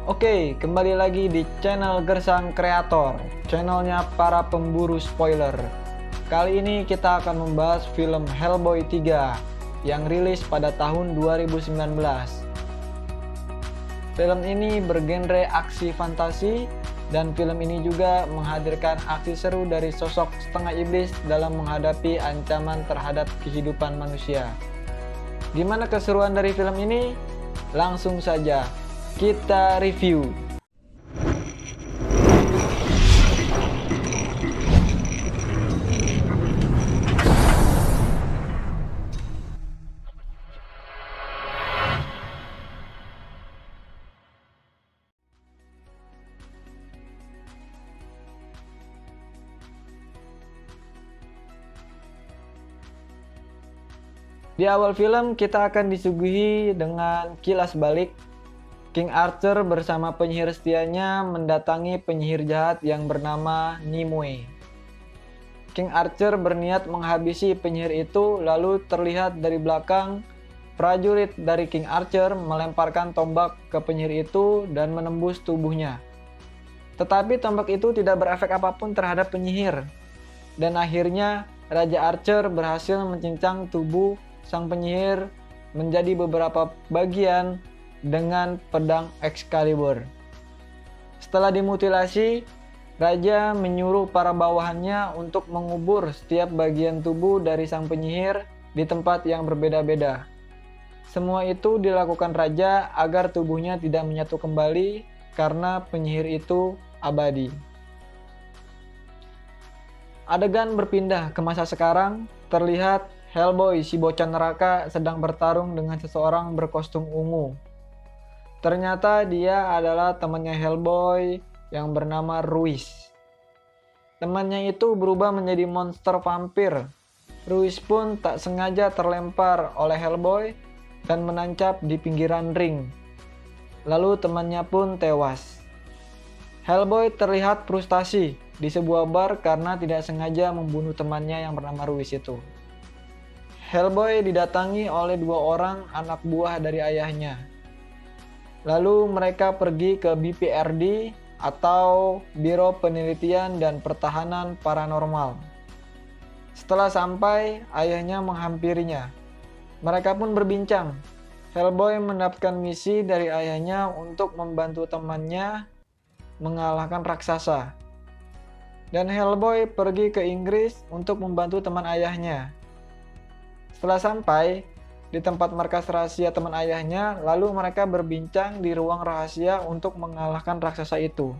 Oke, kembali lagi di channel Gersang Kreator, channelnya para pemburu spoiler. Kali ini kita akan membahas film Hellboy 3 yang rilis pada tahun 2019. Film ini bergenre aksi fantasi dan film ini juga menghadirkan aksi seru dari sosok setengah iblis dalam menghadapi ancaman terhadap kehidupan manusia. Gimana keseruan dari film ini? Langsung saja kita review. Di awal film kita akan disuguhi dengan kilas balik King Arthur bersama penyihir setianya mendatangi penyihir jahat yang bernama Nimue. King Arthur berniat menghabisi penyihir itu, lalu terlihat dari belakang prajurit dari King Arthur melemparkan tombak ke penyihir itu dan menembus tubuhnya. Tetapi tombak itu tidak berefek apapun terhadap penyihir. Dan akhirnya Raja Archer berhasil mencincang tubuh sang penyihir menjadi beberapa bagian dengan pedang Excalibur. Setelah dimutilasi, Raja menyuruh para bawahannya untuk mengubur setiap bagian tubuh dari sang penyihir di tempat yang berbeda-beda. Semua itu dilakukan Raja agar tubuhnya tidak menyatu kembali karena penyihir itu abadi. Adegan berpindah ke masa sekarang, terlihat Hellboy, si bocah neraka, sedang bertarung dengan seseorang berkostum ungu. Ternyata dia adalah temannya Hellboy yang bernama Ruiz. Temannya itu berubah menjadi monster vampir. Ruiz pun tak sengaja terlempar oleh Hellboy dan menancap di pinggiran ring. Lalu temannya pun tewas. Hellboy terlihat frustasi di sebuah bar karena tidak sengaja membunuh temannya yang bernama Ruiz itu. Hellboy didatangi oleh dua orang anak buah dari ayahnya. Lalu mereka pergi ke BPRD atau Biro Penelitian dan Pertahanan Paranormal. Setelah sampai, ayahnya menghampirinya. Mereka pun berbincang. Hellboy mendapatkan misi dari ayahnya untuk membantu temannya mengalahkan raksasa. Dan Hellboy pergi ke Inggris untuk membantu teman ayahnya. Setelah sampai di tempat markas rahasia teman ayahnya, lalu mereka berbincang di ruang rahasia untuk mengalahkan raksasa itu.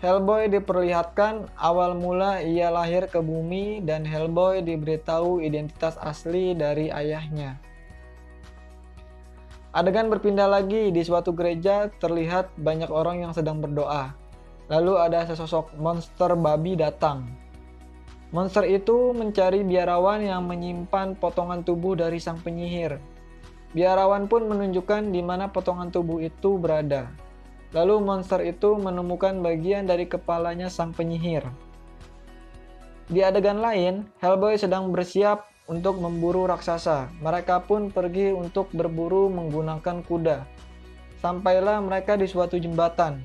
Hellboy diperlihatkan awal mula ia lahir ke bumi dan Hellboy diberitahu identitas asli dari ayahnya. Adegan berpindah lagi di suatu gereja, terlihat banyak orang yang sedang berdoa. Lalu ada sesosok monster babi datang. Monster itu mencari biarawan yang menyimpan potongan tubuh dari sang penyihir. Biarawan pun menunjukkan di mana potongan tubuh itu berada. Lalu monster itu menemukan bagian dari kepalanya sang penyihir. Di adegan lain, Hellboy sedang bersiap untuk memburu raksasa. Mereka pun pergi untuk berburu menggunakan kuda. Sampailah mereka di suatu jembatan.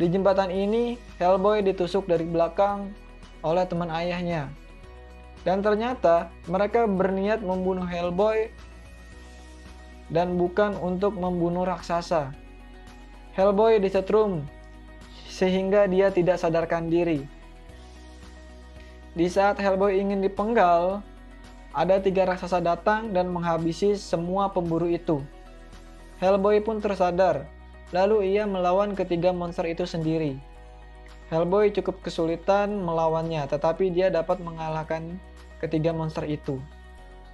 Di jembatan ini, Hellboy ditusuk dari belakang oleh teman ayahnya. Dan ternyata mereka berniat membunuh Hellboy dan bukan untuk membunuh raksasa. Hellboy disetrum sehingga dia tidak sadarkan diri. Di saat Hellboy ingin dipenggal, ada 3 raksasa datang dan menghabisi semua pemburu itu. Hellboy pun tersadar, lalu ia melawan ketiga monster itu sendiri. Hellboy cukup kesulitan melawannya, tetapi dia dapat mengalahkan ketiga monster itu.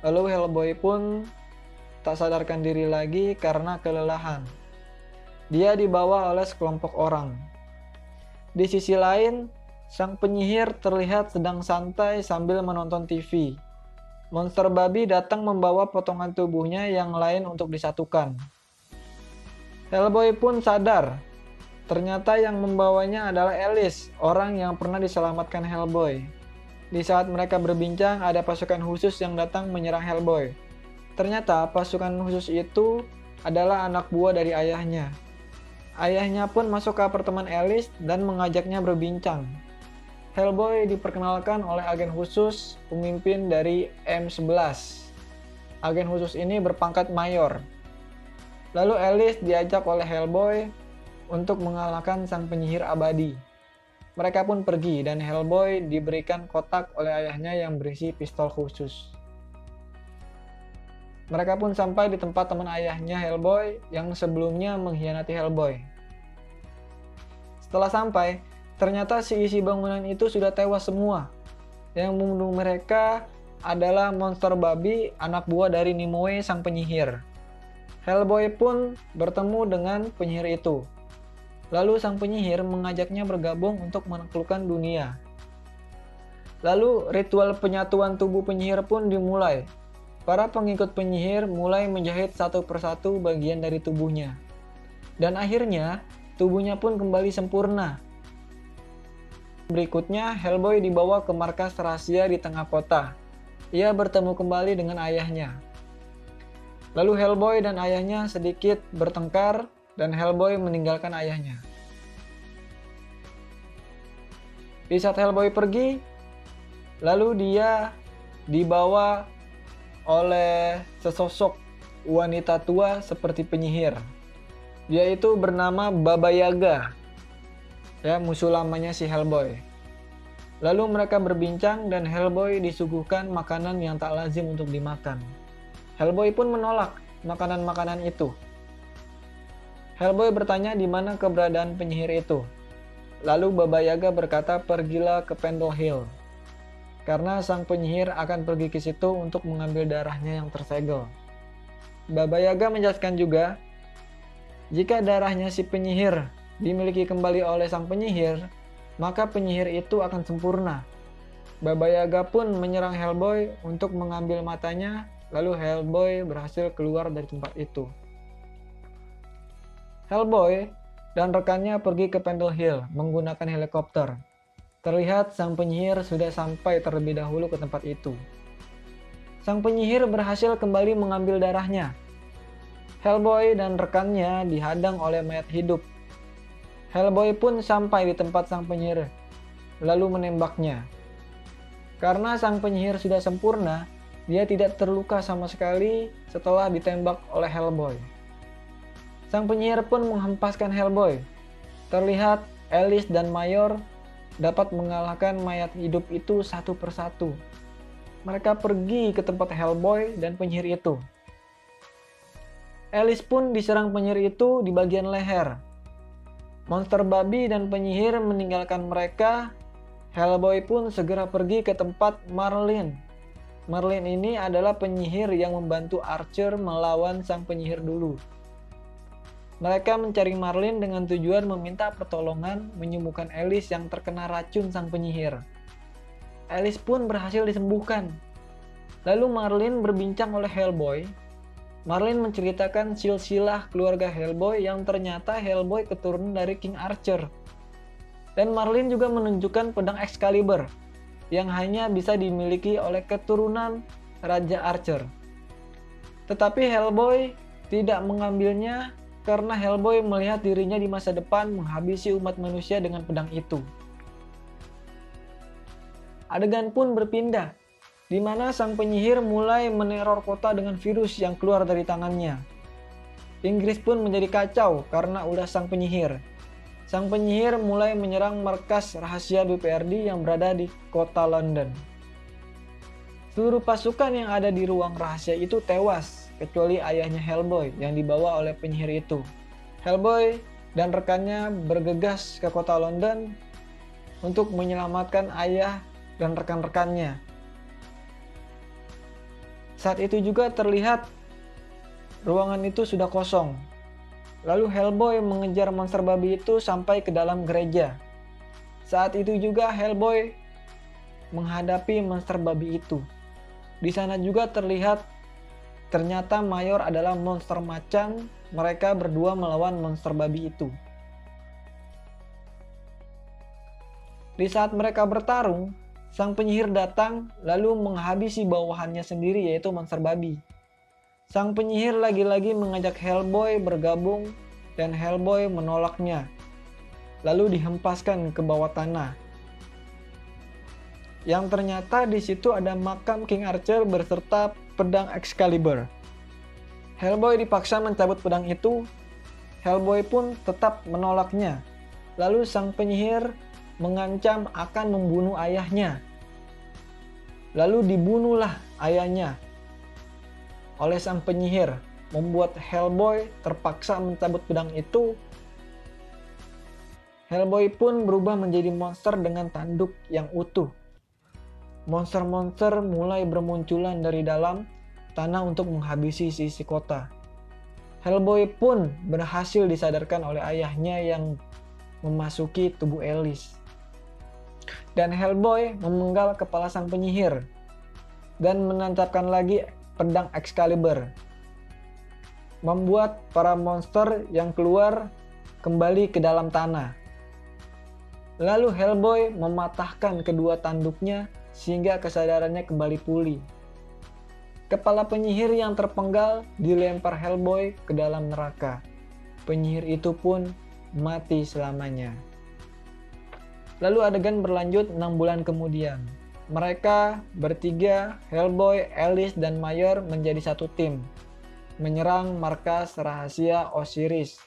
Lalu Hellboy pun tak sadarkan diri lagi karena kelelahan. Dia dibawa oleh sekelompok orang. Di sisi lain, sang penyihir terlihat sedang santai sambil menonton TV. Monster babi datang membawa potongan tubuhnya yang lain untuk disatukan. Hellboy pun sadar. Ternyata yang membawanya adalah Alice, orang yang pernah diselamatkan Hellboy. Di saat mereka berbincang, ada pasukan khusus yang datang menyerang Hellboy. Ternyata pasukan khusus itu adalah anak buah dari ayahnya. Ayahnya pun masuk ke apartemen Alice dan mengajaknya berbincang. Hellboy diperkenalkan oleh agen khusus pemimpin dari M11. Agen khusus ini berpangkat mayor. Lalu Alice diajak oleh Hellboy untuk mengalahkan sang penyihir abadi. Mereka pun pergi dan Hellboy diberikan kotak oleh ayahnya yang berisi pistol khusus. Mereka pun sampai di tempat teman ayahnya Hellboy yang sebelumnya mengkhianati Hellboy. Setelah sampai, ternyata si isi bangunan itu sudah tewas semua. Yang membunuh mereka adalah monster babi, anak buah dari Nimue sang penyihir. Hellboy pun bertemu dengan penyihir itu. Lalu sang penyihir mengajaknya bergabung untuk menaklukkan dunia. Lalu ritual penyatuan tubuh penyihir pun dimulai. Para pengikut penyihir mulai menjahit satu persatu bagian dari tubuhnya. Dan akhirnya, tubuhnya pun kembali sempurna. Berikutnya, Hellboy dibawa ke markas rahasia di tengah kota. Ia bertemu kembali dengan ayahnya. Lalu Hellboy dan ayahnya sedikit bertengkar dan Hellboy meninggalkan ayahnya. Di saat Hellboy pergi, lalu dia dibawa oleh sesosok wanita tua seperti penyihir. Dia itu bernama Baba Yaga, ya, musuh lamanya si Hellboy. Lalu mereka berbincang dan Hellboy disuguhkan makanan yang tak lazim untuk dimakan. Hellboy pun menolak makanan-makanan itu. Hellboy bertanya di mana keberadaan penyihir itu. Lalu Baba Yaga berkata, pergilah ke Pendle Hill. Karena sang penyihir akan pergi ke situ untuk mengambil darahnya yang tersegel. Baba Yaga menjelaskan juga, jika darahnya si penyihir dimiliki kembali oleh sang penyihir, maka penyihir itu akan sempurna. Baba Yaga pun menyerang Hellboy untuk mengambil matanya, lalu Hellboy berhasil keluar dari tempat itu. Hellboy dan rekannya pergi ke Pendle Hill menggunakan helikopter. Terlihat sang penyihir sudah sampai terlebih dahulu ke tempat itu. Sang penyihir berhasil kembali mengambil darahnya. Hellboy dan rekannya dihadang oleh mayat hidup. Hellboy pun sampai di tempat sang penyihir, lalu menembaknya. Karena sang penyihir sudah sempurna, dia tidak terluka sama sekali setelah ditembak oleh Hellboy. Sang penyihir pun menghempaskan Hellboy. Terlihat Alice dan Mayor dapat mengalahkan mayat hidup itu satu persatu. Mereka pergi ke tempat Hellboy dan penyihir itu. Alice pun diserang penyihir itu di bagian leher. Monster babi dan penyihir meninggalkan mereka. Hellboy pun segera pergi ke tempat Marlin. Marlin ini adalah penyihir yang membantu Archer melawan sang penyihir dulu. Mereka mencari Marlin dengan tujuan meminta pertolongan menyembuhkan Alice yang terkena racun sang penyihir. Alice pun berhasil disembuhkan. Lalu Marlin berbincang oleh Hellboy. Marlin menceritakan silsilah keluarga Hellboy yang ternyata Hellboy keturunan dari King Archer. Dan Marlin juga menunjukkan pedang Excalibur yang hanya bisa dimiliki oleh keturunan Raja Archer. Tetapi Hellboy tidak mengambilnya karena Hellboy melihat dirinya di masa depan menghabisi umat manusia dengan pedang itu. Adegan pun berpindah, di mana sang penyihir mulai meneror kota dengan virus yang keluar dari tangannya. Inggris pun menjadi kacau karena ulah sang penyihir. Sang penyihir mulai menyerang markas rahasia BPRD yang berada di kota London. Seluruh pasukan yang ada di ruang rahasia itu tewas, kecuali ayahnya Hellboy yang dibawa oleh penyihir itu. Hellboy dan rekannya bergegas ke kota London untuk menyelamatkan ayah dan rekan-rekannya. Saat itu juga terlihat ruangan itu sudah kosong. Lalu Hellboy mengejar monster babi itu sampai ke dalam gereja. Saat itu juga Hellboy menghadapi monster babi itu. Di sana juga terlihat ternyata Mayor adalah monster macan. Mereka berdua melawan monster babi itu. Di saat mereka bertarung, sang penyihir datang lalu menghabisi bawahannya sendiri, yaitu monster babi. Sang penyihir lagi-lagi mengajak Hellboy bergabung dan Hellboy menolaknya, lalu dihempaskan ke bawah tanah. Yang ternyata di situ ada makam King Archer beserta pedang Excalibur. Hellboy dipaksa mencabut pedang itu. Hellboy pun tetap menolaknya. Lalu sang penyihir mengancam akan membunuh ayahnya. Lalu dibunuhlah ayahnya oleh sang penyihir, membuat Hellboy terpaksa mencabut pedang itu. Hellboy pun berubah menjadi monster dengan tanduk yang utuh. Monster-monster mulai bermunculan dari dalam tanah untuk menghabisi sisi kota. Hellboy pun berhasil disadarkan oleh ayahnya yang memasuki tubuh Alice. Dan Hellboy memenggal kepala sang penyihir dan menancapkan lagi pedang Excalibur, membuat para monster yang keluar kembali ke dalam tanah. Lalu Hellboy mematahkan kedua tanduknya sehingga kesadarannya kembali pulih. Kepala penyihir yang terpenggal dilempar Hellboy ke dalam neraka. Penyihir itu pun mati selamanya. Lalu adegan berlanjut 6 bulan kemudian. Mereka bertiga, Hellboy, Alice, dan Mayor menjadi satu tim, menyerang markas rahasia Osiris,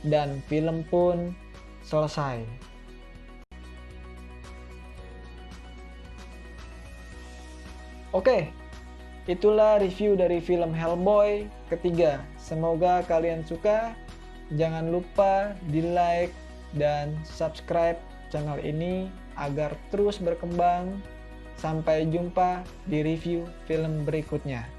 dan film pun selesai. Oke, itulah review dari film Hellboy ketiga. Semoga kalian suka. Jangan lupa di like dan subscribe channel ini agar terus berkembang. Sampai jumpa di review film berikutnya.